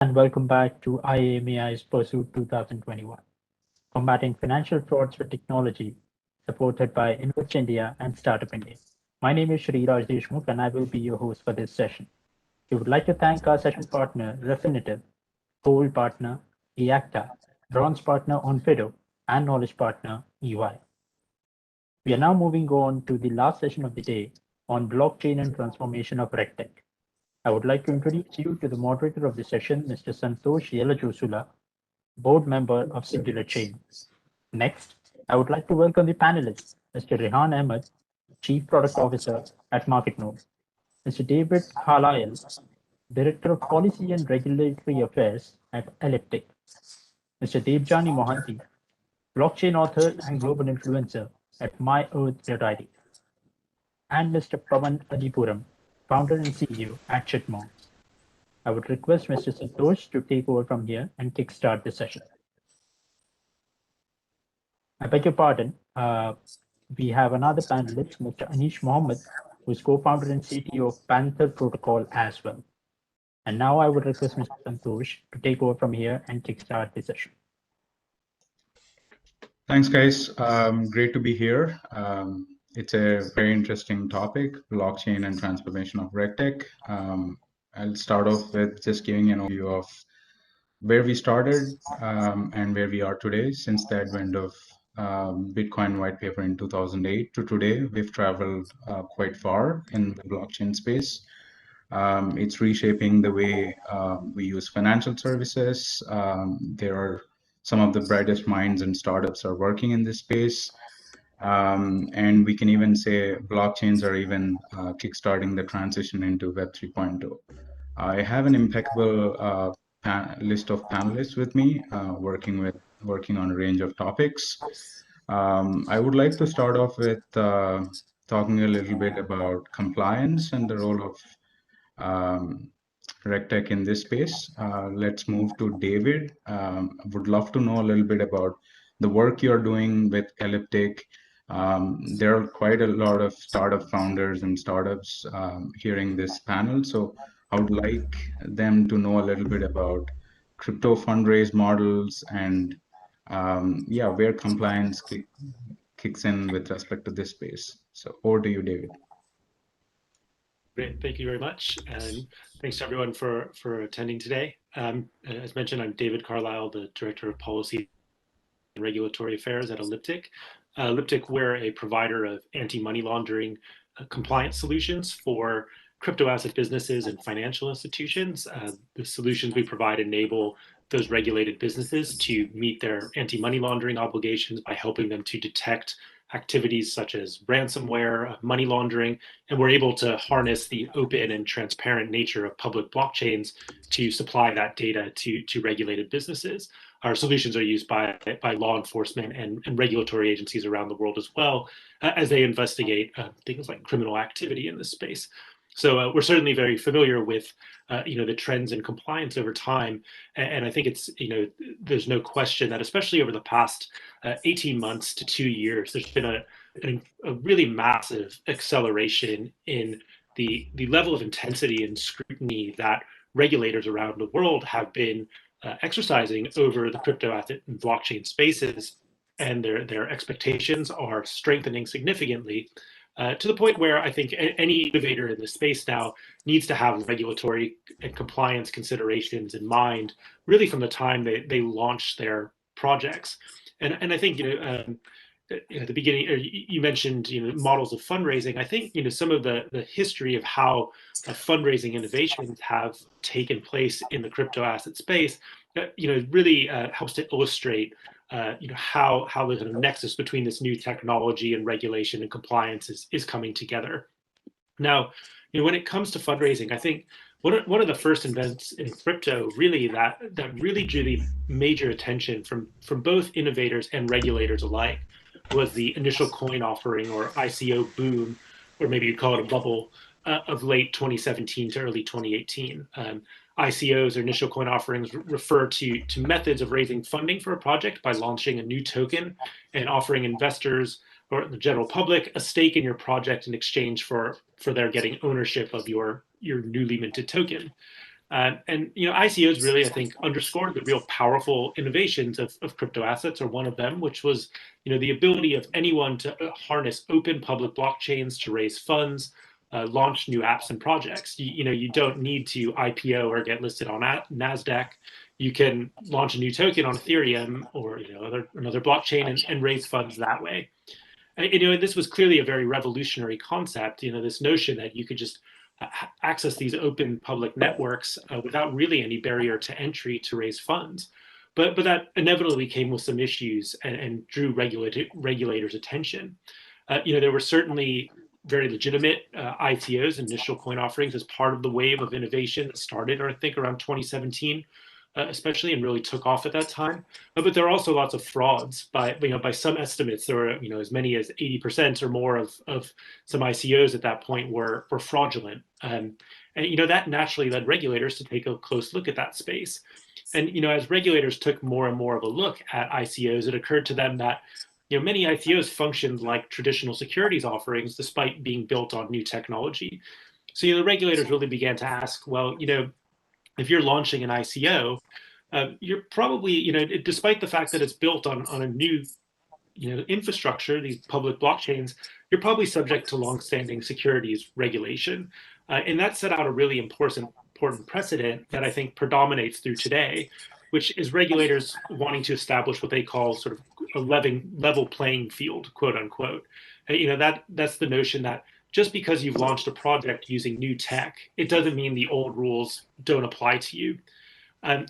and welcome back to IAMAI's Pursuit 2021, combating financial frauds with technology, supported by Invest India and Startup India. My name is Shri Deshmukh, and I will be your host for this session. We would like to thank our session partner, Refinitiv, Gold partner, EACTA, Bronze partner, Onfido, and Knowledge partner, EY. We are now moving on to the last session of the day on blockchain and transformation of RegTech. I would like to introduce you to the moderator of the session, Mr. Santosh Yellajosula, board member of Singular Chain. Next, I would like to welcome the panelists, Mr. Rehan Ahmed, Chief Product Officer at Marketnode, Mr. David Carlisle, Director of Policy and Regulatory Affairs at Elliptic, Mr. Debajani Mohanty, blockchain author and global influencer at MyEarth.id, and Mr. Pavan Adipuram, founder and CEO at Chitmonks. I would request Mr. Santosh to take over from here and kickstart the session. I beg your pardon. We have another panelist, Mr. Anish Mohammed, who is co-founder and CTO of Panther Protocol as well. And now I would request Mr. Santosh to take over from here and kickstart the session. Thanks, guys. Great to be here. It's a very interesting topic, blockchain and transformation of RegTech. I'll start off with just giving an overview of where we started and where we are today. Since the advent of Bitcoin white paper in 2008 to today, we've traveled quite far in the blockchain space. It's reshaping the way we use financial services. There are some of the brightest minds and startups are working in this space. And we can even say blockchains are even kickstarting the transition into Web 3.0. I have an impeccable list of panelists with me, working on a range of topics. I would like to start off with talking a little bit about compliance and the role of RegTech in this space. Let's move to David. Would love to know a little bit about the work you're doing with Elliptic. There are quite a lot of startup founders and startups hearing this panel, so I would like them to know a little bit about crypto fundraise models and where compliance kicks in with respect to this space. So over to you, David. Great, thank you very much, and thanks to everyone for attending today. As mentioned, I'm David Carlisle, the Director of Policy and Regulatory Affairs at Elliptic. Elliptic, we're a provider of anti-money laundering compliance solutions for crypto asset businesses and financial institutions. The solutions we provide enable those regulated businesses to meet their anti-money laundering obligations by helping them to detect activities such as ransomware, money laundering, and we're able to harness the open and transparent nature of public blockchains to supply that data to regulated businesses. Our solutions are used by law enforcement and regulatory agencies around the world as well as they investigate things like criminal activity in this space. So we're certainly very familiar with, the trends in compliance over time, and I think it's, there's no question that especially over the past 18 months to 2 years, there's been a really massive acceleration in the level of intensity and scrutiny that regulators around the world have been exercising over the crypto asset and blockchain spaces, and their expectations are strengthening significantly. To the point where I think any innovator in this space now needs to have regulatory and compliance considerations in mind, really from the time they launch their projects. And I think, at the beginning, you mentioned, models of fundraising. I think, some of the history of how fundraising innovations have taken place in the crypto asset space, really helps to illustrate how the nexus between this new technology and regulation and compliance is coming together. Now, when it comes to fundraising, I think one of the first events in crypto really that really drew the major attention from both innovators and regulators alike was the initial coin offering, or ICO boom, or maybe you'd call it a bubble, of late 2017 to early 2018. ICOs, or initial coin offerings, refer to methods of raising funding for a project by launching a new token and offering investors or the general public a stake in your project in exchange for their getting ownership of your newly minted token. And ICOs really, I think, underscored the real powerful innovations of crypto assets, or one of them, which was the ability of anyone to harness open public blockchains to raise funds, launch new apps and projects. You don't need to IPO or get listed on NASDAQ. You can launch a new token on Ethereum or another blockchain and raise funds that way. And this was clearly a very revolutionary concept. This notion that you could just access these open public networks without really any barrier to entry to raise funds. But that inevitably came with some issues and drew regulators' attention. There were certainly very legitimate ICOs, initial coin offerings, as part of the wave of innovation that started, I think, around 2017. Especially, and really took off at that time. But there are also lots of frauds. By some estimates, there were as many as 80% or more of some ICOs at that point were fraudulent. And that naturally led regulators to take a close look at that space. And as regulators took more and more of a look at ICOs, it occurred to them that many ICOs functioned like traditional securities offerings despite being built on new technology. So the regulators really began to ask, well, if you're launching an ICO, you're probably, despite the fact that it's built on a new, infrastructure, these public blockchains, you're probably subject to longstanding securities regulation. And that set out a really important precedent that I think predominates through today, which is regulators wanting to establish what they call sort of a level playing field, quote unquote. That's the notion that just because you've launched a project using new tech, it doesn't mean the old rules don't apply to you. And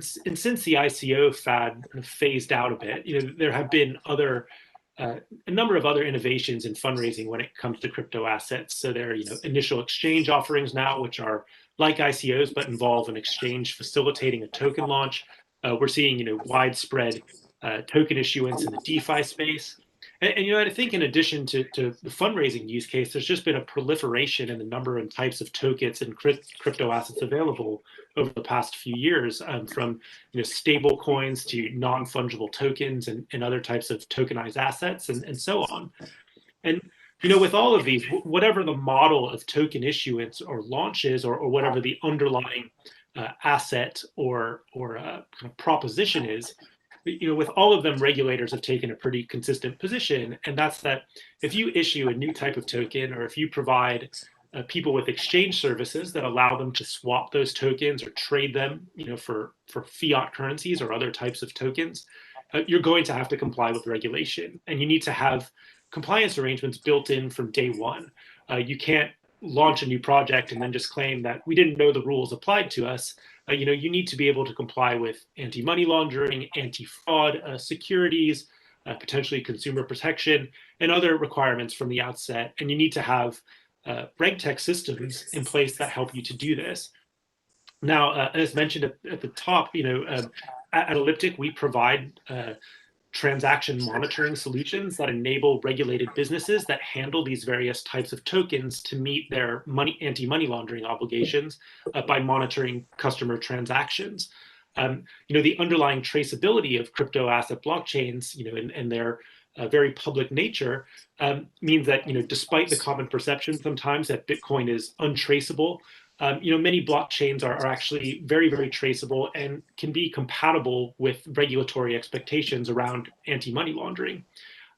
since the ICO fad kind of phased out a bit, there have been a number of other innovations in fundraising when it comes to crypto assets. So there are initial exchange offerings now, which are like ICOs but involve an exchange facilitating a token launch. We're seeing widespread token issuance in the DeFi space. And I think in addition to the fundraising use case, there's just been a proliferation in the number and types of tokens and crypto assets available over the past few years, from stable coins to non-fungible tokens and other types of tokenized assets and so on. And with all of these, whatever the model of token issuance or launches or whatever the underlying asset or kind of proposition is, with all of them, regulators have taken a pretty consistent position, and that's that if you issue a new type of token, or if you provide people with exchange services that allow them to swap those tokens or trade them, for fiat currencies or other types of tokens, you're going to have to comply with regulation, and you need to have compliance arrangements built in from day one. You can't launch a new project and then just claim that we didn't know the rules applied to us. You need to be able to comply with anti-money laundering, anti-fraud, securities, potentially consumer protection, and other requirements from the outset. And you need to have RegTech systems in place that help you to do this. Now, as mentioned at the top, at Elliptic, we provide transaction monitoring solutions that enable regulated businesses that handle these various types of tokens to meet their anti-money laundering obligations by monitoring customer transactions. The underlying traceability of crypto asset blockchains, and their very public nature means that, despite the common perception sometimes that Bitcoin is untraceable, many blockchains are actually very, very traceable and can be compatible with regulatory expectations around anti-money laundering.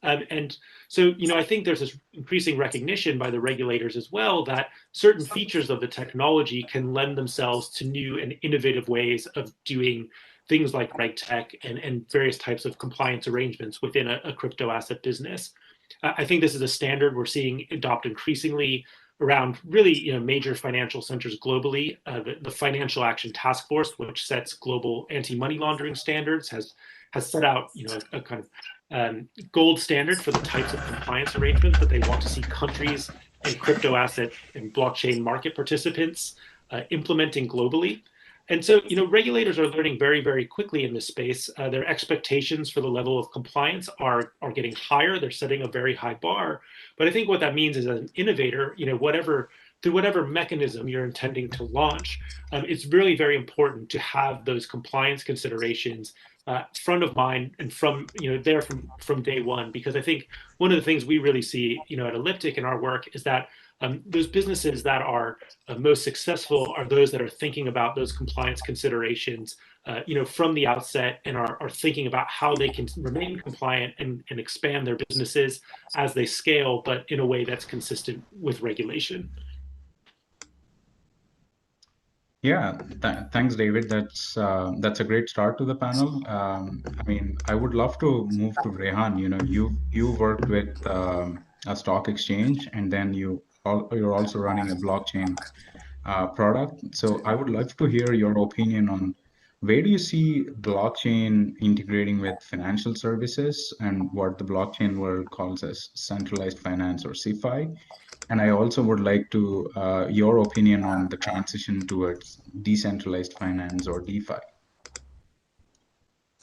And so, I think there's this increasing recognition by the regulators as well that certain features of the technology can lend themselves to new and innovative ways of doing things like RegTech and various types of compliance arrangements within a crypto asset business. I think this is a standard we're seeing adopt increasingly around really major financial centers globally. The Financial Action Task Force, which sets global anti-money laundering standards, has set out a kind of gold standard for the types of compliance arrangements that they want to see countries and crypto asset and blockchain market participants implementing globally. And so, regulators are learning very, very quickly in this space. Their expectations for the level of compliance are getting higher. They're setting a very high bar. But I think what that means is, as an innovator, through whatever mechanism you're intending to launch, it's really very important to have those compliance considerations front of mind and from day one. Because I think one of the things we really see, at Elliptic in our work is that Those businesses that are most successful are those that are thinking about those compliance considerations, from the outset, and are thinking about how they can remain compliant and expand their businesses as they scale, but in a way that's consistent with regulation. Yeah, thanks, David. That's a great start to the panel. I mean, I would love to move to Rehan. You worked with a stock exchange, and then you're also running a blockchain product. So I would love to hear your opinion on where do you see blockchain integrating with financial services and what the blockchain world calls as centralized finance or CeFi. And I also would like to your opinion on the transition towards decentralized finance or DeFi.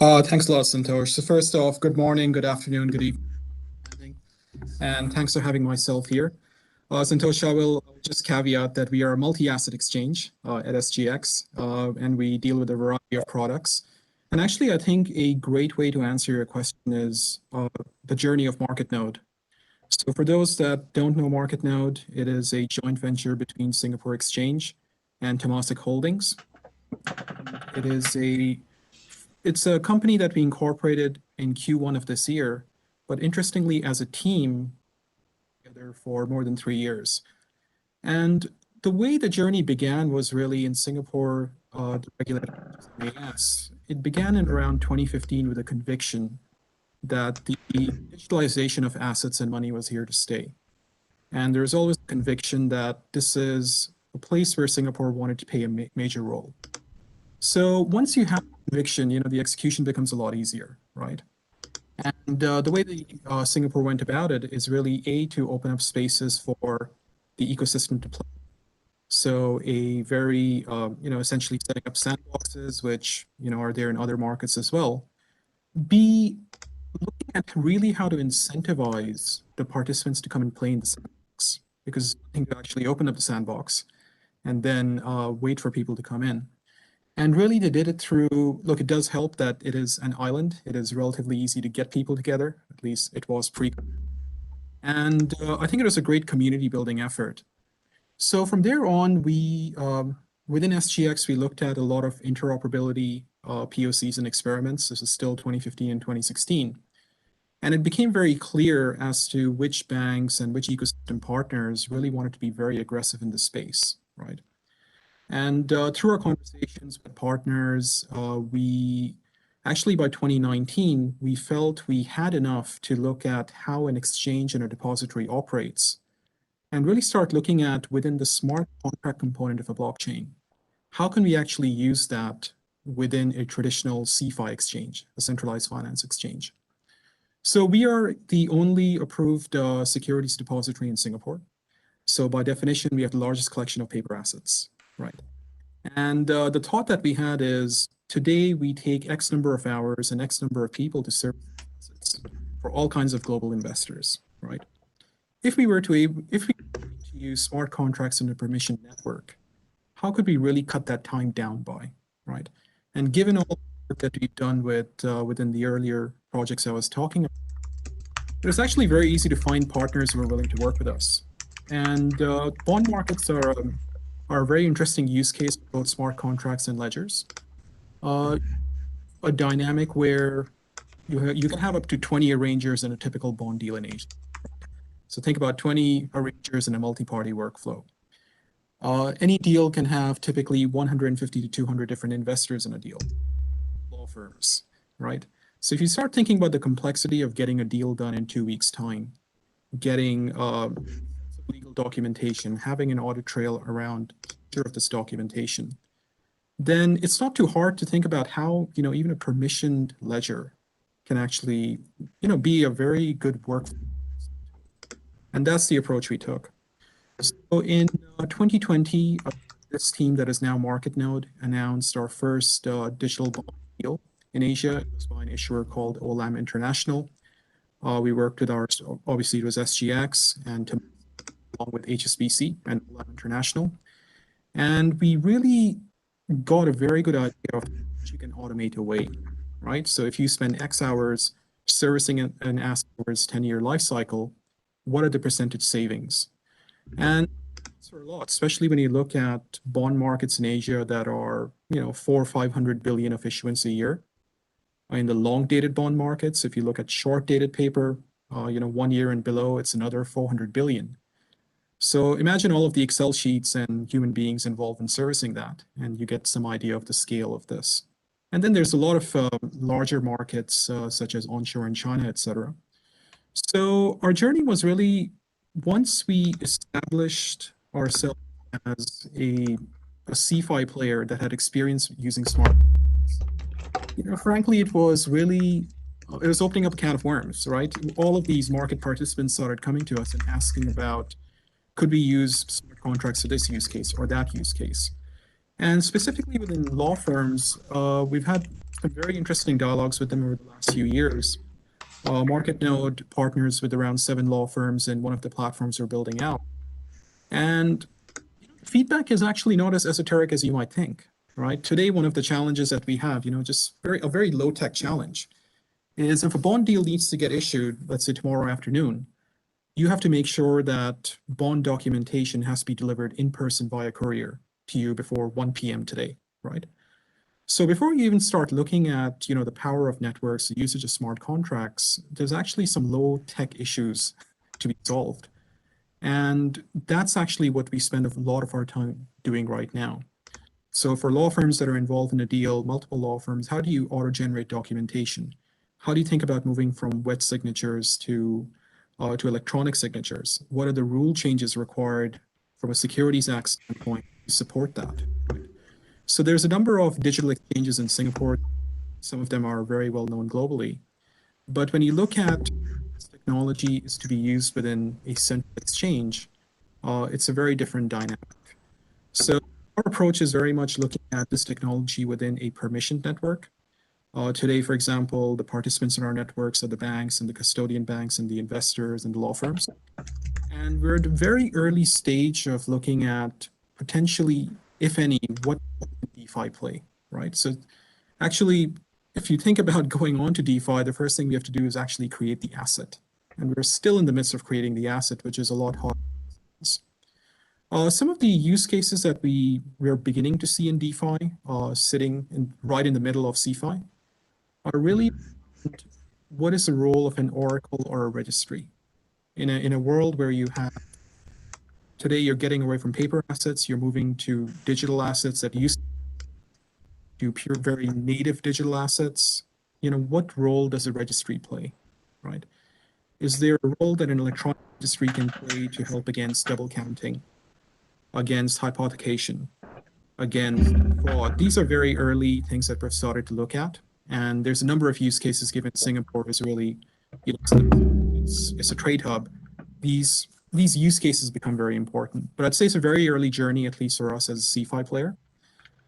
Thanks a lot, Santosh. So first off, good morning, good afternoon, good evening, and thanks for having myself here. Santosh, I will just caveat that we are a multi-asset exchange at SGX, and we deal with a variety of products. And actually, I think a great way to answer your question is the journey of Marketnode. So for those that don't know Marketnode, it is a joint venture between Singapore Exchange and Temasek Holdings. It's a company that we incorporated in Q1 of this year, but interestingly, as a team, together for more than 3 years. And the way the journey began was really in Singapore, the regulator, MAS. It began in around 2015 with a conviction that the digitalization of assets and money was here to stay. And there's always a conviction that this is a place where Singapore wanted to play a major role. So once you have conviction, the execution becomes a lot easier, right? And the way that Singapore went about it is really to open up spaces for the ecosystem to play. So a very, essentially setting up sandboxes, which, are there in other markets as well. B, looking at really how to incentivize the participants to come and play in the sandbox, because I think to actually open up the sandbox and then wait for people to come in. And really they did it through, look, it does help that it is an island. It is relatively easy to get people together, at least it was pre. And I think it was a great community building effort. So from there on, we, within SGX, we looked at a lot of interoperability POCs and experiments. This is still 2015 and 2016. And it became very clear as to which banks and which ecosystem partners really wanted to be very aggressive in the space, right? And through our conversations with partners, we actually by 2019, we felt we had enough to look at how an exchange and a depository operates and really start looking at within the smart contract component of a blockchain. How can we actually use that within a traditional CeFi exchange, a centralized finance exchange? So we are the only approved securities depository in Singapore. So by definition, we have the largest collection of paper assets, right? And the thought that we had is today we take X number of hours and X number of people to serve assets for all kinds of global investors, right? If we were to use smart contracts in a permission network, how could we really cut that time down by, right? And given all the work that we've done with within the earlier projects I was talking about, it was actually very easy to find partners who are willing to work with us. And bond markets are a very interesting use case for both smart contracts and ledgers. A dynamic where you can have up to 20 arrangers in a typical bond deal in Asia. So think about 20 arrangers in a multi-party workflow. Any deal can have typically 150 to 200 different investors in a deal, law firms, right? So if you start thinking about the complexity of getting a deal done in 2 weeks' time, getting legal documentation, having an audit trail around of this documentation, then it's not too hard to think about how, even a permissioned ledger can actually, be a very good workflow. And that's the approach we took. So in 2020, this team that is now Marketnode announced our first digital bond deal in Asia. It was by an issuer called Olam International. We worked with obviously it was SGX and along with HSBC and Olam International. And we really got a very good idea of how you can automate away, right? So if you spend X hours servicing an asset over its 10-year life cycle, what are the percentage savings? And a lot, especially when you look at bond markets in Asia that are, 400 or 500 billion of issuance a year. In the long dated bond markets, if you look at short dated paper, 1 year and below, it's another 400 billion. So imagine all of the Excel sheets and human beings involved in servicing that, and you get some idea of the scale of this. And then there's a lot of larger markets such as onshore in China, etc. So our journey was really, once we established ourselves as a CFI player that had experience using smart, frankly, it was opening up a can of worms, right? All of these market participants started coming to us and asking about, could we use smart contracts for this use case or that use case? And specifically within law firms, we've had some very interesting dialogues with them over the last few years. Marketnode partners with around 7 law firms in one of the platforms we're building out. And feedback is actually not as esoteric as you might think, right? Today, one of the challenges that we have, just a very low-tech challenge, is if a bond deal needs to get issued, let's say tomorrow afternoon, you have to make sure that bond documentation has to be delivered in person via courier to you before 1 p.m. today, right? So before you even start looking at, the power of networks, the usage of smart contracts, there's actually some low-tech issues to be solved. And that's actually what we spend a lot of our time doing right now. So for law firms that are involved in a deal, multiple law firms, how do you auto-generate documentation? How do you think about moving from wet signatures to electronic signatures? What are the rule changes required from a Securities Act standpoint to support that? So there's a number of digital exchanges in Singapore. Some of them are very well known globally. But when you look at this technology is to be used within a central exchange, it's a very different dynamic. So our approach is very much looking at this technology within a permissioned network. Today, for example, the participants in our networks are the banks and the custodian banks and the investors and the law firms. And we're at a very early stage of looking at potentially, if any, what DeFi play, right? So actually, if you think about going on to DeFi, the first thing we have to do is actually create the asset. And we're still in the midst of creating the asset, which is a lot harder. Some of the use cases that we're beginning to see in DeFi, sitting right in the middle of CeFi, are really what is the role of an oracle or a registry in a world where you have today you're getting away from paper assets, you're moving to digital assets that used to pure very native digital assets. What role does a registry play, right? Is there a role that an electronic registry can play to help against double counting, against hypothecation, against fraud? These are very early things that we've started to look at. And there's a number of use cases given Singapore is really, it's a trade hub. These use cases become very important. But I'd say it's a very early journey, at least for us as a CeFi player.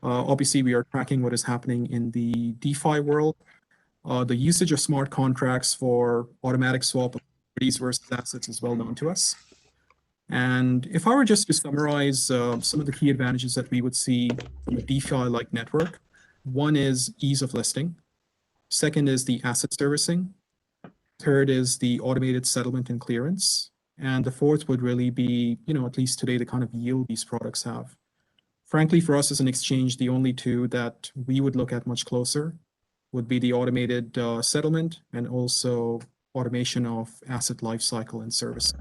Obviously, we are tracking what is happening in the DeFi world. The usage of smart contracts for automatic swap of securities versus assets is well known to us. And if I were just to summarize some of the key advantages that we would see from a DeFi-like network, one is ease of listing. Second is the asset servicing. Third is the automated settlement and clearance. And the fourth would really be, at least today, the kind of yield these products have. Frankly, for us as an exchange, the only two that we would look at much closer would be the automated settlement and also automation of asset lifecycle and service.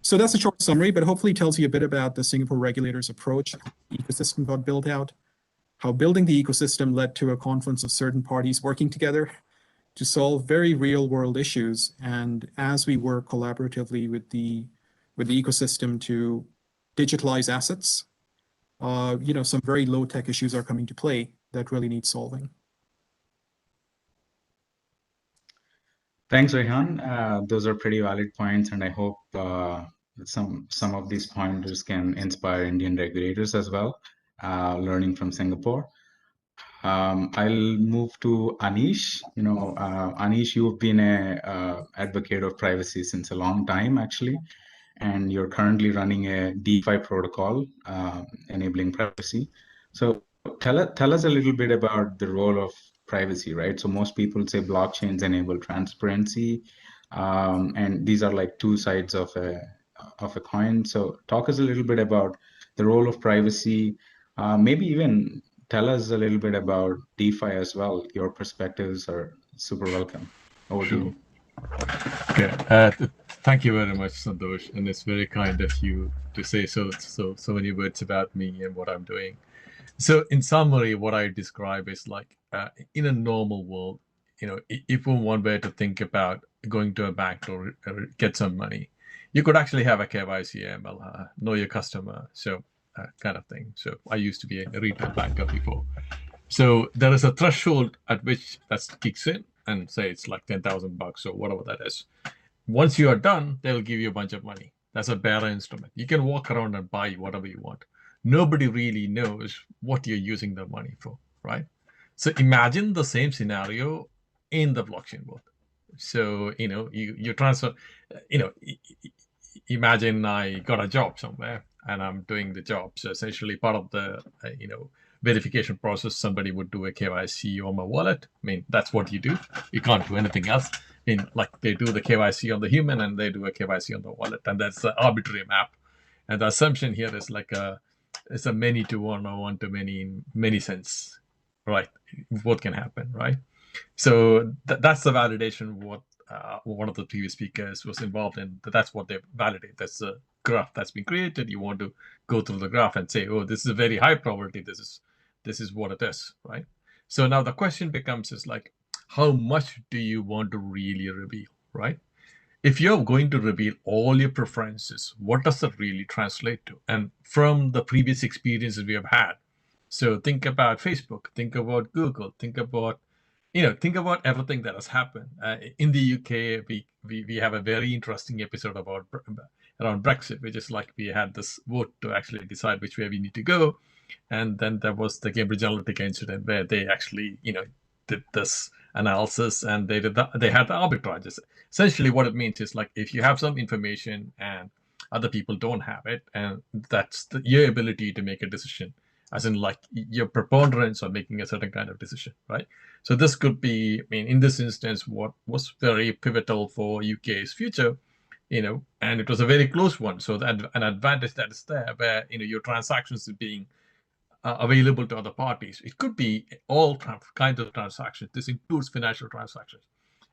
So that's a short summary, but hopefully tells you a bit about the Singapore regulators' approach, how the ecosystem got built out, how building the ecosystem led to a confluence of certain parties working together to solve very real-world issues. And as we work collaboratively with the ecosystem to digitalize assets, some very low-tech issues are coming to play that really need solving. Thanks, Rehan. Those are pretty valid points, and I hope some of these pointers can inspire Indian regulators as well, learning from Singapore. I'll move to Anish. Anish, you've been a advocate of privacy since a long time, actually, and you're currently running a DeFi protocol enabling privacy. So tell us a little bit about the role of privacy, right? So most people say blockchains enable transparency, and these are like two sides of of a coin. So talk us a little bit about the role of privacy. Maybe even tell us a little bit about DeFi as well. Your perspectives are super welcome. Over to you. Okay. Thank you very much, Santosh, and it's very kind of you to say so many words about me and what I'm doing. So, in summary, what I describe is like in a normal world, if one were to think about going to a bank or get some money, you could actually have a KYC AML, know your customer, so kind of thing. So, I used to be a retail banker before. So there is a threshold at which that kicks in, and say it's like $10,000 or whatever that is. Once you are done, they'll give you a bunch of money. That's a bearer instrument. You can walk around and buy whatever you want. Nobody really knows what you're using the money for, right? So imagine the same scenario in the blockchain world. So, you transfer, imagine I got a job somewhere and I'm doing the job. So essentially part of the, verification process, somebody would do a KYC on my wallet. I mean, that's what you do. You can't do anything else. I mean, like they do the KYC on the human and they do a KYC on the wallet, and that's the arbitrary map. And the assumption here is like it's a many to one or one to many in many sense, right? What can happen, right? So that's the validation. What one of the previous speakers was involved in. That's what they validate. That's a graph that's been created. You want to go through the graph and say, oh, this is a very high probability. This is what it is, right? So now the question becomes is like, how much do you want to really reveal, right? If you're going to reveal all your preferences, what does that really translate to? And from the previous experiences we have had, so think about Facebook, think about Google, think about everything that has happened. In the UK, we have a very interesting episode about around Brexit, which is like we had this vote to actually decide which way we need to go. And then there was the Cambridge Analytica incident where they actually, did this analysis and they had the arbitrages. Essentially, what it means is like if you have some information and other people don't have it, and that's your ability to make a decision, as in like your preponderance of making a certain kind of decision, right? So this could be, I mean, in this instance, what was very pivotal for UK's future, and it was a very close one. So that an advantage that is there, where your transactions are being available to other parties. It could be all kinds of transactions. This includes financial transactions.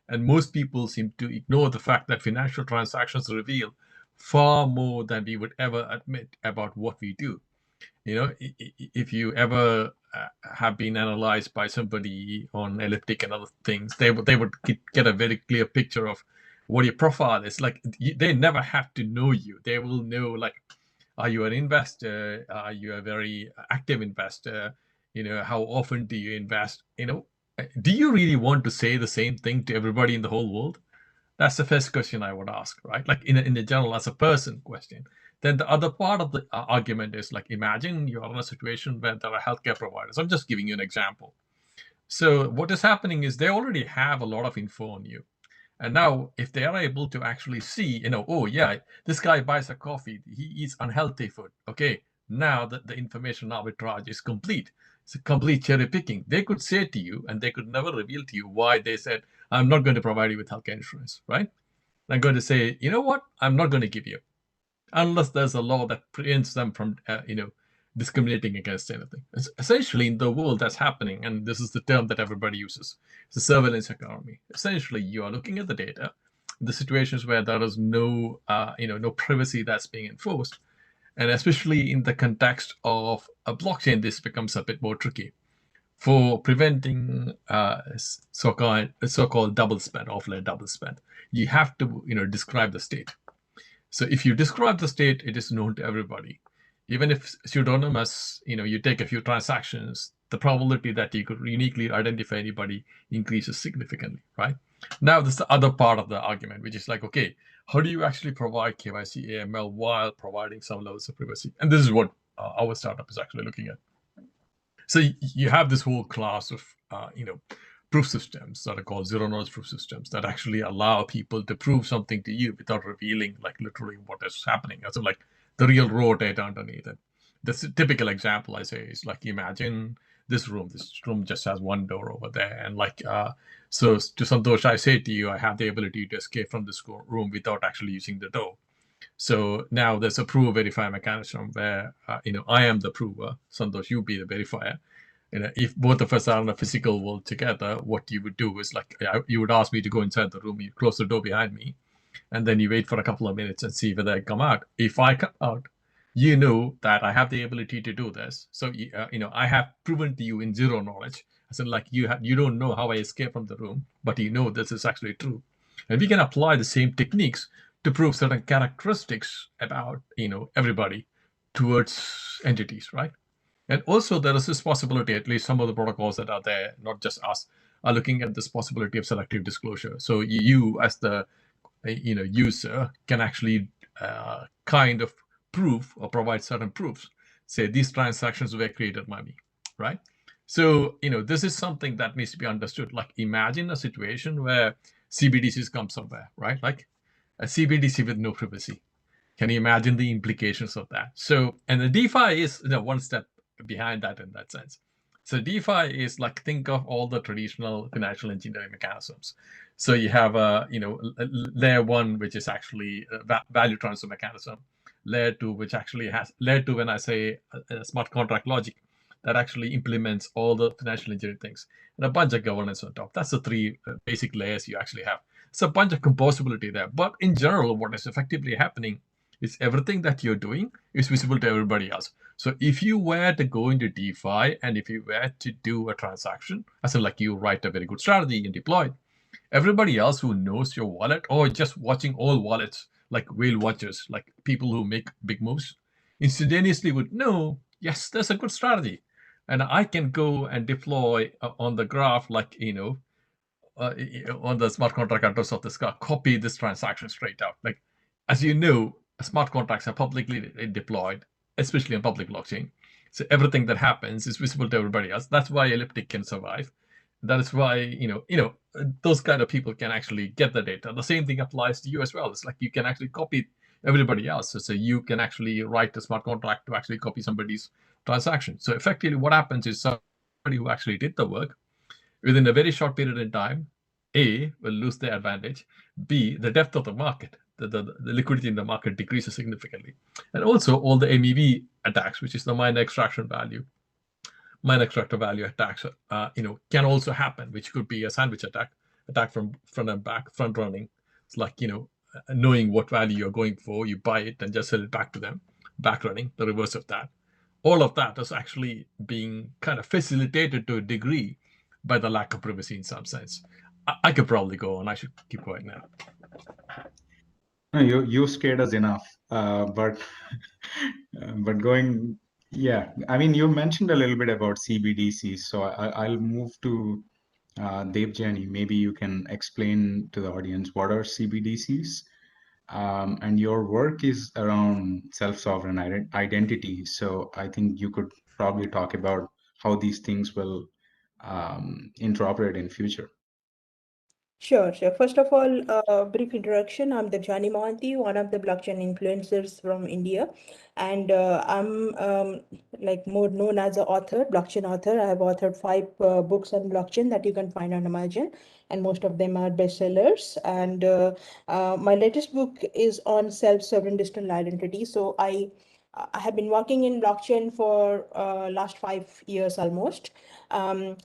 And most people seem to ignore the fact that financial transactions reveal far more than we would ever admit about what we do. If you ever have been analyzed by somebody on Elliptic and other things, they would get a very clear picture of what your profile is. Like they never have to know you. They will know, like, are you an investor? Are you a very active investor? How often do you invest? Do you really want to say the same thing to everybody in the whole world? That's the first question I would ask, right? Like in the general as a person question. Then the other part of the argument is like, imagine you're in a situation where there are healthcare providers. I'm just giving you an example. So what is happening is they already have a lot of info on you. And now if they are able to actually see, oh yeah, this guy buys a coffee, he eats unhealthy food. Okay, now the information arbitrage is complete. It's a complete cherry picking. They could say to you, and they could never reveal to you why they said, I'm not going to provide you with healthcare insurance, right? I'm going to say, you know what? I'm not going to give you, unless there's a law that prevents them from, discriminating against anything. It's essentially, in the world that's happening, and this is the term that everybody uses, it's a surveillance economy. Essentially, you are looking at the data, the situations where there is no, no privacy that's being enforced, and especially in the context of a blockchain, this becomes a bit more tricky for preventing so-called double spend, offline double spend. You have to, describe the state. So if you describe the state, it is known to everybody. Even if pseudonymous, you take a few transactions, the probability that you could uniquely identify anybody increases significantly, right? Now, this is the other part of the argument, which is like, okay, how do you actually provide KYC AML while providing some levels of privacy? And this is what our startup is actually looking at. So you have this whole class of, proof systems that are called zero-knowledge proof systems that actually allow people to prove something to you without revealing, like, literally what is happening. So, like, the real raw data underneath it. The typical example I say is like, imagine this room just has one door over there. And like, so to Santosh, I say to you, I have the ability to escape from this room without actually using the door. So now there's a prove verify mechanism where I am the prover, Santosh, you be the verifier. If both of us are in a physical world together, what you would do is like you would ask me to go inside the room, you close the door behind me, and then you wait for a couple of minutes and see whether I come out. If I come out, you know that I have the ability to do this. So I have proven to you in zero knowledge. I said like you don't know how I escaped from the room, but you know this is actually true, and we can apply the same techniques to prove certain characteristics about everybody towards entities, right? And also there is this possibility, at least some of the protocols that are there, not just us, are looking at this possibility of selective disclosure. So you as the user can actually kind of prove or provide certain proofs. Say these transactions were created by me, right? So this is something that needs to be understood. Like imagine a situation where CBDCs come somewhere, right? Like a CBDC with no privacy. Can you imagine the implications of that? So, and the DeFi is one step behind that in that sense. So DeFi is like, think of all the traditional financial engineering mechanisms. So you have a layer one, which is actually a value transfer mechanism. Layer two, which actually has layer two, when I say a smart contract logic, that actually implements all the financial engineering things, and a bunch of governance on top. That's the three basic layers you actually have. It's a bunch of composability there. But in general, what is effectively happening is everything that you're doing is visible to everybody else. So if you were to go into DeFi and if you were to do a transaction, as in like you write a very good strategy and deploy it, everybody else who knows your wallet or just watching all wallets, like whale watchers, like people who make big moves, instantaneously would know, yes, there's a good strategy. And I can go and deploy on the graph, like, on the smart contract address of this car, copy this transaction straight out. Like, as you know, smart contracts are publicly deployed, especially on public blockchain. So everything that happens is visible to everybody else. That's why Elliptic can survive. That is why those kind of people can actually get the data. The same thing applies to you as well. It's like you can actually copy everybody else. So you can actually write a smart contract to actually copy somebody's transaction. So effectively, what happens is somebody who actually did the work within a very short period in time, A, will lose their advantage. B, the depth of the market, the liquidity in the market decreases significantly. And also all the MEV attacks, which is the mine extractor value attacks, can also happen, which could be a sandwich attack from front and back, front running. It's like, knowing what value you're going for, you buy it and just sell it back to them, back running, the reverse of that. All of that is actually being kind of facilitated to a degree by the lack of privacy in some sense. I could probably go on. I should keep going now. No, you scared us enough, but going, yeah. I mean, you mentioned a little bit about CBDCs, so I'll move to Debajani. Maybe you can explain to the audience what are CBDCs, and your work is around self-sovereign identity. So I think you could probably talk about how these things will interoperate in future. Sure. First of all, a brief introduction. I'm Debajani Mohanty, one of the blockchain influencers from India, and I'm like more known as an author, blockchain author. I have authored 5 books on blockchain that you can find on Amazon, and most of them are bestsellers. And my latest book is on self-sovereign digital identity. So I have been working in blockchain for last 5 years almost.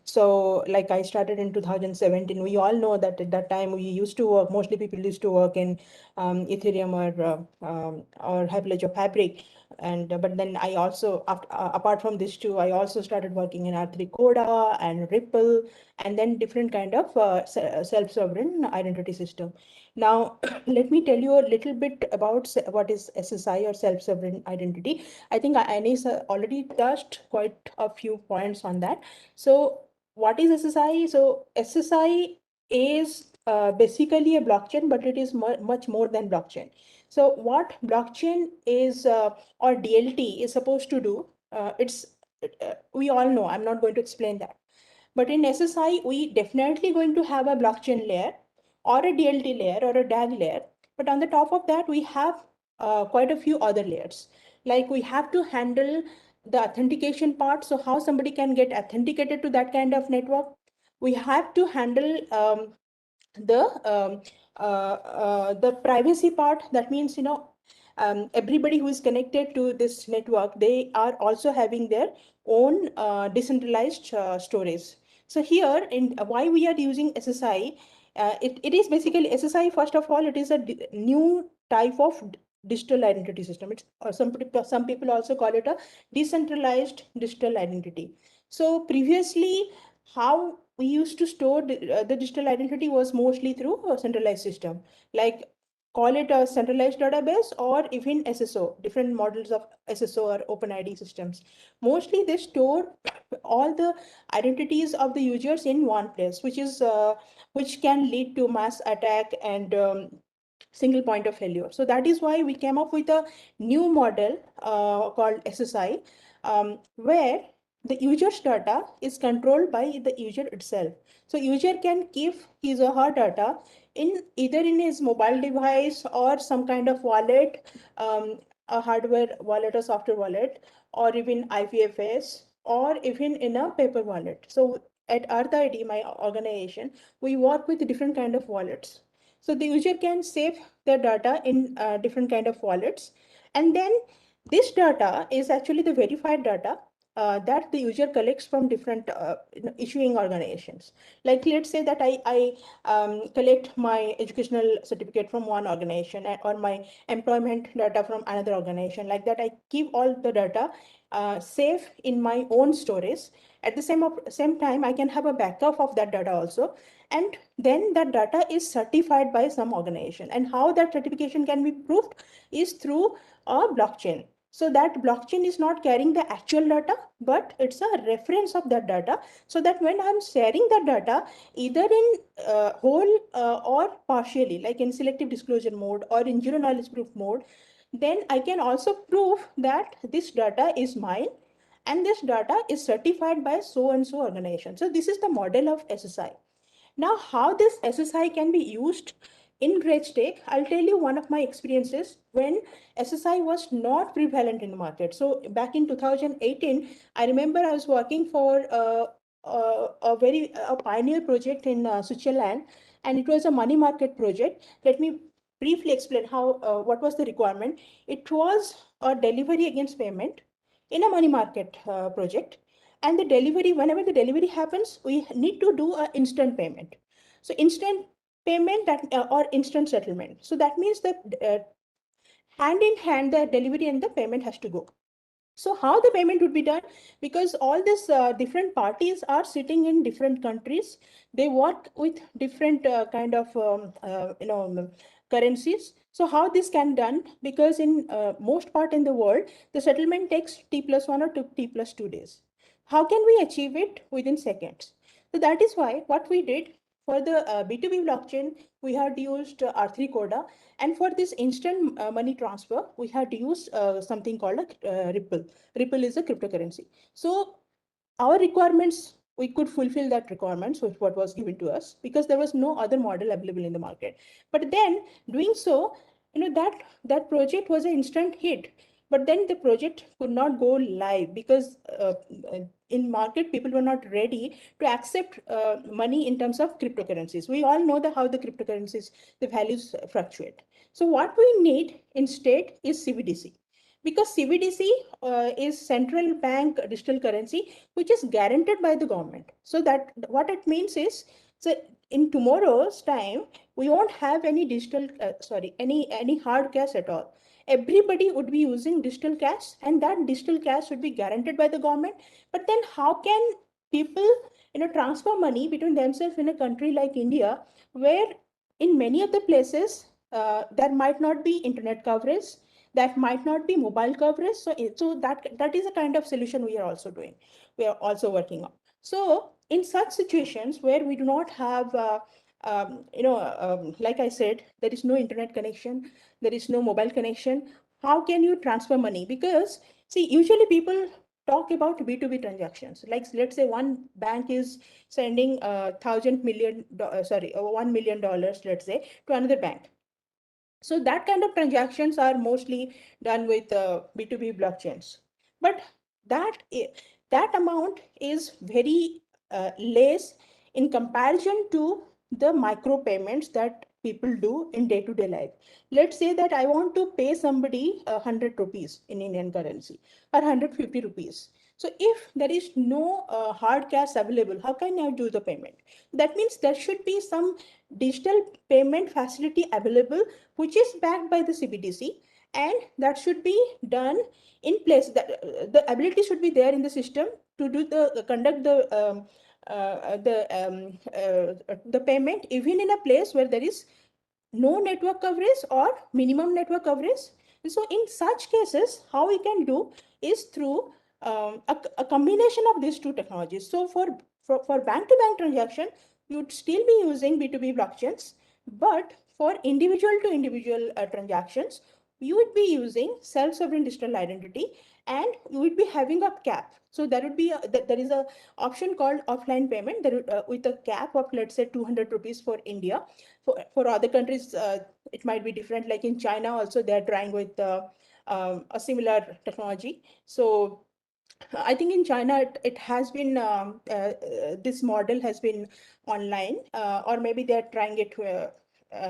So like I started in 2017. We all know that at that time we used to work, mostly people used to work in Ethereum or Hyperledger Fabric. And but then I also, apart from this too, I also started working in R3 Coda and Ripple, and then different kind of self-sovereign identity system. Now, let me tell you a little bit about what is SSI or self-sovereign identity. I think Anish already touched quite a few points on that. So what is SSI? So SSI is basically a blockchain, but it is much more than blockchain. So what blockchain is or DLT is supposed to do, we all know, I'm not going to explain that. But in SSI, we definitely going to have a blockchain layer or a DLT layer or a DAG layer. But on the top of that, we have quite a few other layers. Like we have to handle the authentication part. So how somebody can get authenticated to that kind of network. We have to handle the privacy part. That means, everybody who is connected to this network, they are also having their own decentralized storage. So here, in why we are using SSI, it is basically SSI. First of all, it is a new type of digital identity system. It's some people also call it a decentralized digital identity. So previously, how we used to store the digital identity was mostly through a centralized system, like call it a centralized database or even SSO, different models of SSO or OpenID systems. Mostly they store all the identities of the users in one place, which can lead to mass attack and single point of failure. So that is why we came up with a new model called SSI, where the user's data is controlled by the user itself. So user can keep his or her data in either in his mobile device or some kind of wallet, a hardware wallet or software wallet, or even IPFS, or even in a paper wallet. So at RegTech, my organization, we work with different kind of wallets. So the user can save their data in different kind of wallets. And then this data is actually the verified data that the user collects from different issuing organizations. Like let's say that I collect my educational certificate from one organization or my employment data from another organization. Like that, I keep all the data safe in my own storage. At the same time, I can have a backup of that data also. And then that data is certified by some organization. And how that certification can be proved is through a blockchain. So that blockchain is not carrying the actual data, but it's a reference of that data. So that when I'm sharing that data, either in whole or partially, like in selective disclosure mode or in zero knowledge proof mode, then I can also prove that this data is mine and this data is certified by so and so organization. So this is the model of SSI. Now, how this SSI can be used in RegTech, I'll tell you one of my experiences when SSI was not prevalent in the market. So back in 2018, I remember I was working for a pioneer project in Switzerland, and it was a money market project. Let me briefly explain what was the requirement. It was a delivery against payment in a money market project. And the delivery, whenever the delivery happens, we need to do an instant payment. So instant payment or instant settlement. So that means that hand in hand, the delivery and the payment has to go. So how the payment would be done? Because all these different parties are sitting in different countries. They work with different kind of currencies. So how this can done? Because in most part in the world, the settlement takes T+1 or T+2 days. How can we achieve it within seconds? So that is why what we did for the B2B blockchain, we had used R3 Coda. And for this instant money transfer, we had used something called a Ripple. Ripple is a cryptocurrency. So our requirements, we could fulfill that requirements with what was given to us because there was no other model available in the market. But then doing so, that project was an instant hit. But then the project could not go live because in market, people were not ready to accept money in terms of cryptocurrencies. We all know how the cryptocurrencies, the values fluctuate. So what we need instead is CBDC. Because CBDC is central bank digital currency, which is guaranteed by the government. So that what it means is, so in tomorrow's time, we won't have any digital, any hard cash at all. Everybody would be using digital cash, and that digital cash would be guaranteed by the government. But then how can people, transfer money between themselves in a country like India, where in many of the places there might not be internet coverage, that might not be mobile coverage. So that is a kind of solution we are also doing. We are also working on. So in such situations where we do not have, like I said, there is no internet connection, there is no mobile connection. How can you transfer money? Because see, usually people talk about B2B transactions. Like let's say one bank is sending $1 million, $1 million, let's say, to another bank. So that kind of transactions are mostly done with B2B blockchains. But that amount is very less in comparison to the micro payments that people do in day-to-day life. Let's say that I want to pay somebody 100 rupees in Indian currency or 150 rupees. So if there is no hard cash available, how can I do the payment? That means there should be some digital payment facility available, which is backed by the CBDC, and that should be done in place. That the ability should be there in the system to do the conduct the payment even in a place where there is no network coverage or minimum network coverage. So in such cases, how we can do is through a combination of these two technologies. So for bank-to-bank transaction, you would still be using B2B blockchains, but for individual to individual transactions, you would be using self-sovereign digital identity, and you would be having a cap. So there would be there is a option called offline payment that with a cap of, let's say, 200 rupees for India. For other countries, it might be different. Like in China, also they're trying with a similar technology. So I think in China, it has been, this model has been online, or maybe they're trying it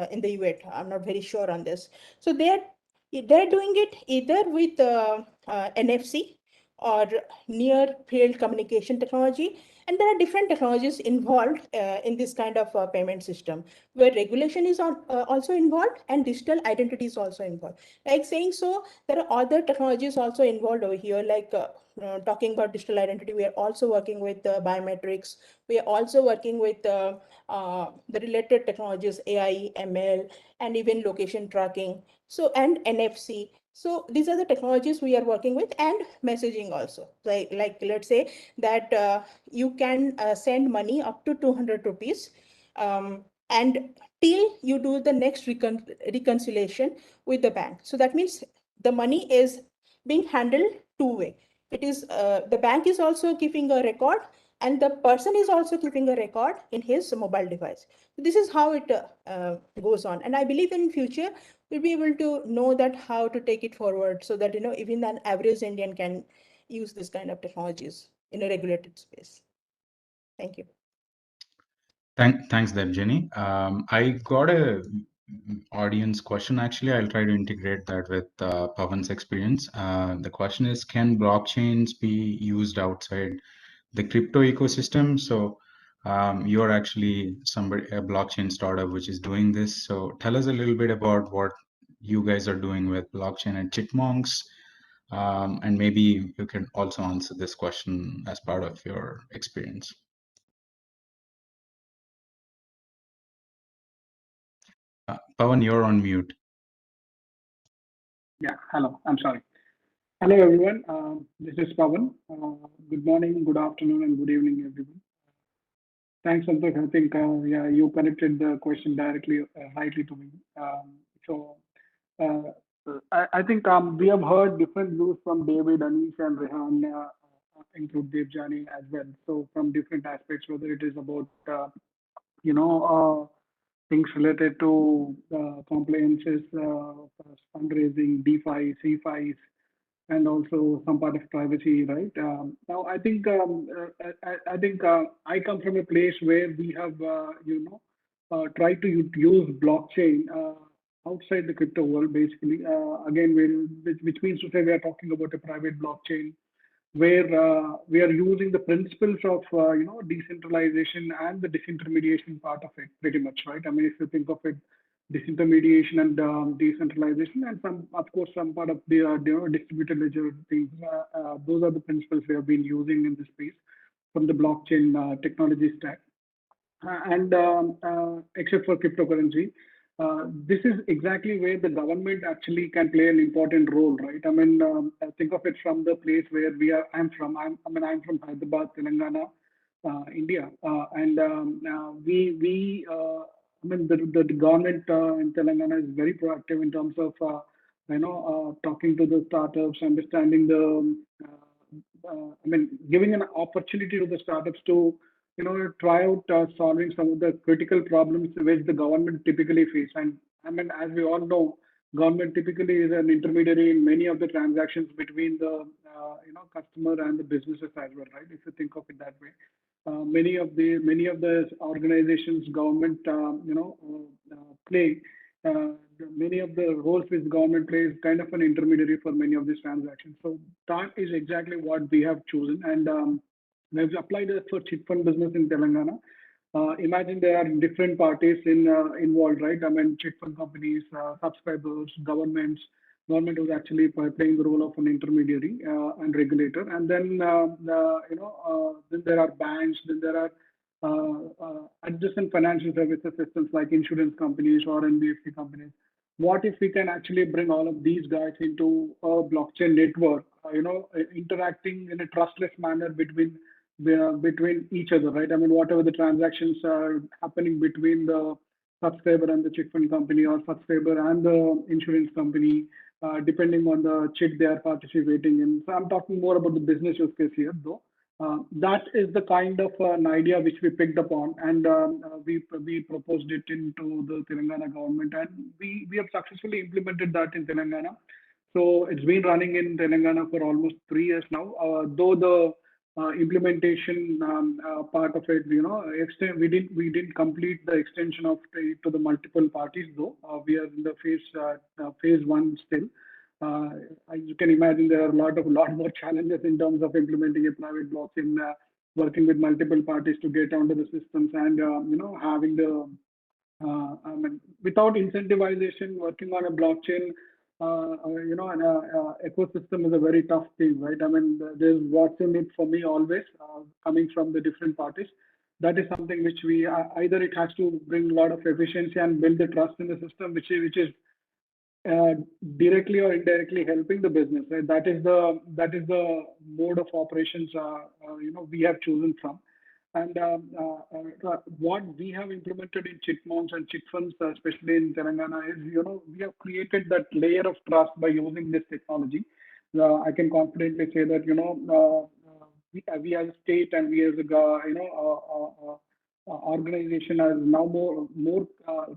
in the US. I'm not very sure on this. So they're doing it either with NFC or near field communication technology. And there are different technologies involved in this kind of payment system, where regulation is also involved and digital identity is also involved. Like saying so, there are other technologies also involved over here, like talking about digital identity. We are also working with biometrics. We are also working with the related technologies, AI, ML, and even location tracking. So, and NFC. So these are the technologies we are working with, and messaging also. Like let's say that you can send money up to 200 rupees, and till you do the next reconciliation with the bank. So that means the money is being handled two-way. It is the bank is also keeping a record, and the person is also keeping a record in his mobile device. This is how it goes on, and I believe in future we'll be able to know that how to take it forward, so that even an average Indian can use this kind of technologies in a regulated space. Thank you. Thanks, Debajani. I got a audience question. Actually, I'll try to integrate that with Pavan's experience. The question is, can blockchains be used outside the crypto ecosystem? So you're actually a blockchain startup which is doing this. So tell us a little bit about what you guys are doing with blockchain at Chitmonks. And maybe you can also answer this question as part of your experience. Pavan, you're on mute. Yeah, hello, I'm sorry. Hello, everyone. This is Pavan. Good morning, good afternoon, and good evening, everyone. Thanks, Santosh. I think, yeah, you connected the question directly, rightly to me. I think we have heard different views from David, Anish, and Rehan, include Debajani as well. So from different aspects, whether it is about, things related to compliances, fundraising, DeFi, CFIs, and also some part of privacy, right? Now, I think I come from a place where we have, tried to use blockchain outside the crypto world, basically. Again, which means to say we are talking about a private blockchain where we are using the principles of decentralization and the disintermediation part of it, pretty much, right? I mean, if you think of it, disintermediation and decentralization, and of course, some part of the distributed ledger things. Those are the principles we have been using in this space from the blockchain technology stack, and except for cryptocurrency. This is exactly where the government actually can play an important role, right? I mean, think of it from the place where I'm from. I'm from Hyderabad, Telangana, India, and the government in Telangana is very proactive in terms of talking to the startups, understanding giving an opportunity to the startups to try out solving some of the critical problems which the government typically face. And I mean, as we all know, government typically is an intermediary in many of the transactions between the customer and the businesses as well, right? If you think of it that way. Many of the organizations, government play. Many of the roles which government plays kind of an intermediary for many of these transactions. So that is exactly what we have chosen, and we've applied it for chit fund business in Telangana. Imagine there are different parties involved, right? I mean, chit fund companies, subscribers, governments. Government was actually playing the role of an intermediary and regulator, and then then there are banks, then there are adjacent financial services systems like insurance companies or NBFC companies. What if we can actually bring all of these guys into a blockchain network, interacting in a trustless manner between each other, right? I mean, whatever the transactions are happening between the subscriber and the chit fund company, or subscriber and the insurance company, depending on the chit they are participating in. So I'm talking more about the business use case here, though. That is the kind of an idea which we picked up on, and we proposed it into the Telangana government, and we have successfully implemented that in Telangana. So it's been running in Telangana for almost 3 years now. Though the implementation part of it, we didn't complete the extension of to the multiple parties, though. We are in the phase 1 still. As you can imagine, there are a lot more challenges in terms of implementing a private blockchain, working with multiple parties to get onto the systems, and having the without incentivization, working on a blockchain, an ecosystem is a very tough thing, right? I mean, there's what's in it for me always, coming from the different parties. That is something which we either it has to bring a lot of efficiency and build the trust in the system, which is directly or indirectly helping the business. Right? That is the mode of operations we have chosen from. And what we have implemented in Chitmonks and chit funds, especially in Telangana, is we have created that layer of trust by using this technology. I can confidently say that we as a state and we as a organization are now more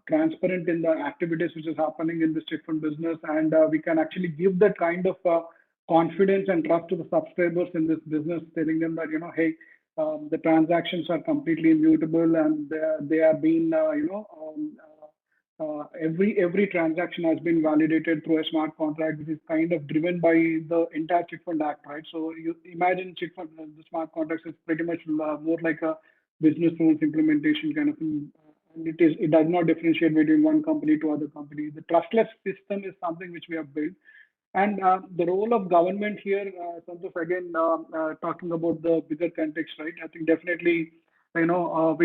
transparent in the activities which is happening in the chit fund business, and we can actually give that kind of confidence and trust to the subscribers in this business, telling them that hey, the transactions are completely immutable, and they are being every transaction has been validated through a smart contract, which is kind of driven by the entire Chit Fund Act, right? So you imagine Chit Fund, the smart contracts is pretty much more like a business rules implementation kind of thing. And it does not differentiate between one company to other company. The trustless system is something which we have built. And the role of government here, Santosh, again, talking about the bigger context, right? I think definitely, we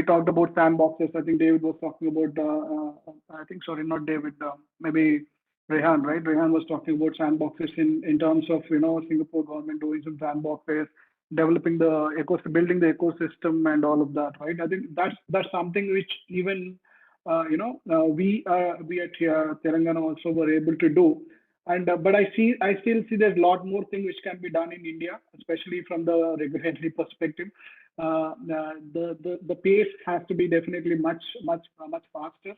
talked about sandboxes. I think David was talking about, sorry, not David, maybe Rehan, right? Rehan was talking about sandboxes in terms of, Singapore government doing some sandboxes, developing the building the ecosystem and all of that, right? I think that's something which even, we at Telangana also were able to do. And but I still see there's a lot more things which can be done in India, especially from the regulatory perspective. The pace has to be definitely much faster,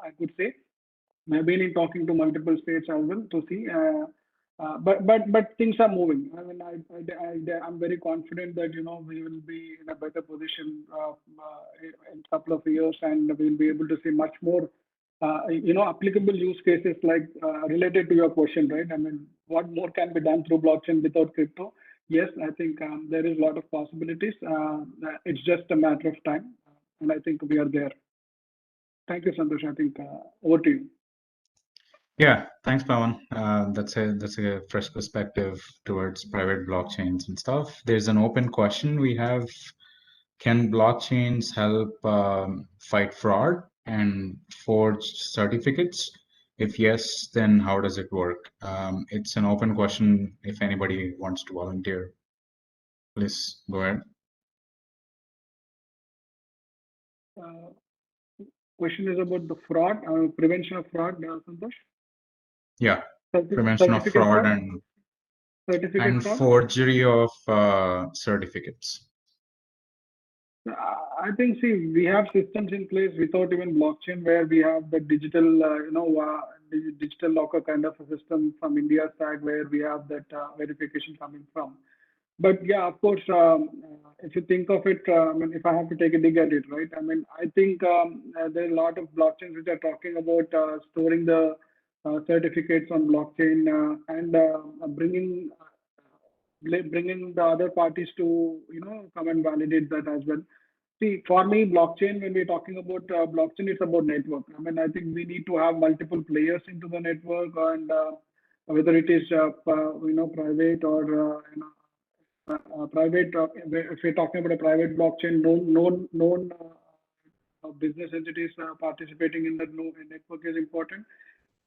I could say. I've been in talking to multiple states as well to see, but things are moving. I mean, I'm very confident that we will be in a better position in a couple of years, and we'll be able to see much more. Applicable use cases like related to your question, right? I mean, what more can be done through blockchain without crypto? Yes, I think there is a lot of possibilities. It's just a matter of time, and I think we are there. Thank you, Santosh. I think over to you. Yeah, thanks, Pavan. That's a fresh perspective towards private blockchains and stuff. There's an open question we have. Can blockchains help fight fraud and forge certificates? If yes, then how does it work? It's an open question. If anybody wants to volunteer, please go ahead. Question is about the fraud, prevention of fraud, Santosh? Yeah, prevention of fraud and fraud? Forgery of certificates. I think, see, we have systems in place without even blockchain, where we have the digital, digital locker kind of a system from India's side, where we have that verification coming from. but yeah, of course, if you think of it, I mean, if I have to take a dig at it, right? I mean, I think there are a lot of blockchains which are talking about storing the certificates on blockchain and bringing the other parties to come and validate that as well. See, for me, blockchain, when we're talking about blockchain, it's about network. I mean, I think we need to have multiple players into the network, and whether it is private or private. If we're talking about a private blockchain, known business entities participating in that network is important.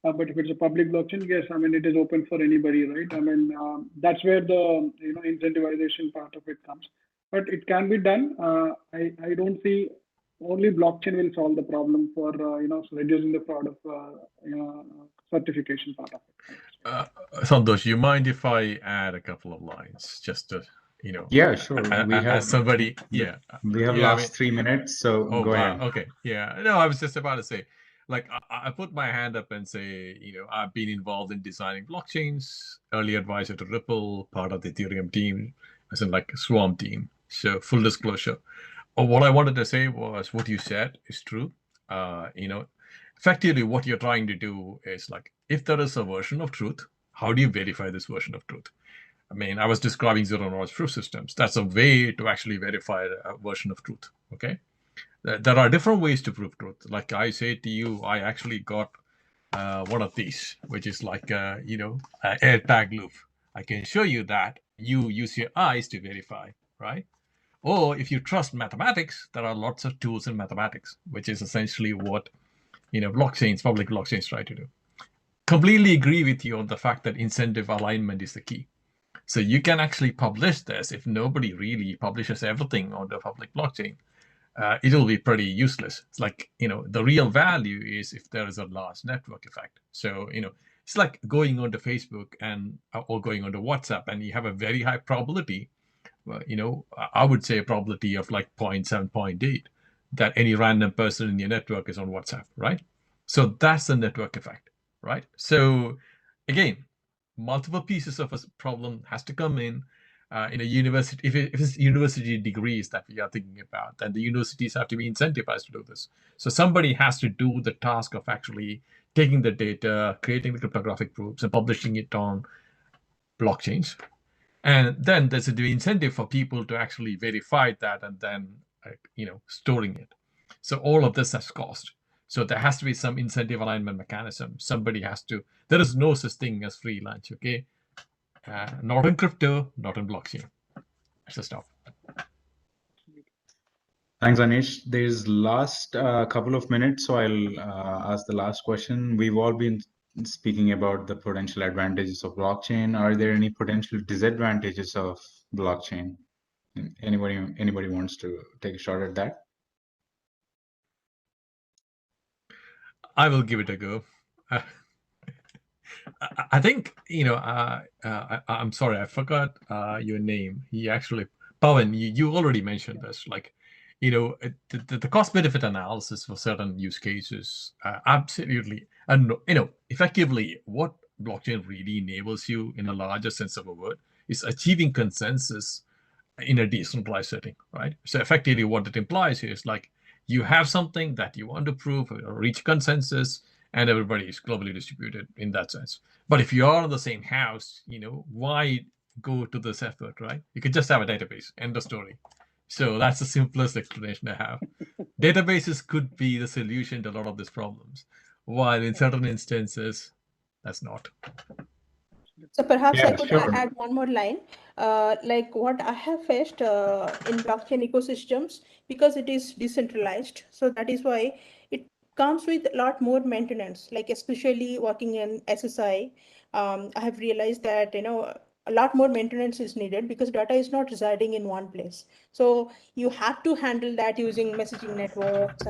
But if it's a public blockchain, yes, I mean, it is open for anybody, right? I mean, that's where the incentivization part of it comes. But it can be done. I don't see only blockchain will solve the problem for reducing the fraud of certification part of it. Santosh, you mind if I add a couple of lines just to Yeah, sure. We have somebody. Yeah, we have last 3 minutes, so go ahead. Okay, yeah. No, I was just about to say, like, I put my hand up and say, I've been involved in designing blockchains, early advisor to Ripple, part of the Ethereum team, as in like a Swarm team. So full disclosure. What I wanted to say was what you said is true. Effectively what you're trying to do is like, if there is a version of truth, how do you verify this version of truth? I mean, I was describing zero-knowledge proof systems. That's a way to actually verify a version of truth, okay? There are different ways to prove truth. Like I say to you, I actually got one of these, which is like, a AirTag loop. I can show you that. You use your eyes to verify, right? Or if you trust mathematics, there are lots of tools in mathematics, which is essentially what, public blockchains try to do. Completely agree with you on the fact that incentive alignment is the key. So you can actually publish this. If nobody really publishes everything on the public blockchain, it'll be pretty useless. It's like, the real value is if there is a large network effect. So, it's like going onto Facebook or going onto WhatsApp, and you have a very high probability, I would say a probability of like 0.7, 0.8, that any random person in your network is on WhatsApp, right? So that's the network effect, right? So again, multiple pieces of a problem has to come in a university. If it's university degrees that we are thinking about, then the universities have to be incentivized to do this. So somebody has to do the task of actually taking the data, creating the cryptographic proofs, and publishing it on blockchains. And then there's the incentive for people to actually verify that and then, storing it. So all of this has cost. So there has to be some incentive alignment mechanism. Somebody has to. There is no such thing as free lunch, okay? Not in crypto, not in blockchain. That's the stuff. Thanks, Anish. There's last couple of minutes, so I'll ask the last question. We've all been speaking about the potential advantages of blockchain. Are there any potential disadvantages of blockchain? Anybody wants to take a shot at that? I will give it a go. I think, I'm sorry, I forgot your name. Pavan, you already mentioned this. Like, the cost-benefit analysis for certain use cases, absolutely. And, effectively, what blockchain really enables you in a larger sense of a word is achieving consensus in a decentralized setting, right? So effectively what it implies here is like, you have something that you want to prove or reach consensus, and everybody is globally distributed in that sense. But if you are in the same house, why go to this effort, right? You could just have a database, end of story. So that's the simplest explanation I have. Databases could be the solution to a lot of these problems, while in certain instances, that's not. So perhaps Yeah, I could sure. add one more line. Like what I have faced in blockchain ecosystems, because it is decentralized. So that is why it comes with a lot more maintenance, like especially working in SSI. I have realized that, a lot more maintenance is needed because data is not residing in one place. So you have to handle that using messaging networks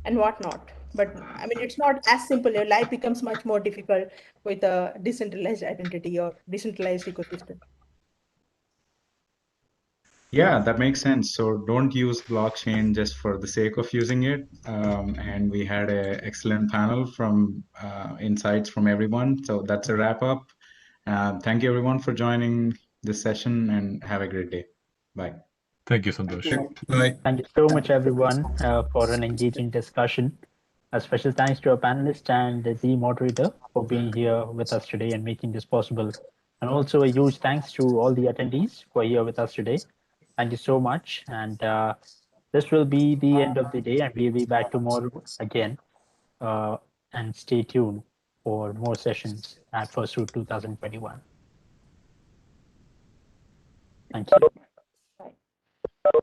and whatnot. But I mean, it's not as simple. Your life becomes much more difficult with a decentralized identity or decentralized ecosystem. Yeah, that makes sense. So don't use blockchain just for the sake of using it. And we had an excellent panel from insights from everyone. So that's a wrap up. Thank you everyone for joining. this session and have a great day. Bye. Thank you, Santosh. Bye. Thank you so much, everyone, for an engaging discussion. A special thanks to our panelists and the moderator for being here with us today and making this possible. And also a huge thanks to all the attendees who are here with us today. Thank you so much. And this will be the end of the day, and we'll be back tomorrow again. And stay tuned for more sessions at First Root 2021. Thank you. Bye.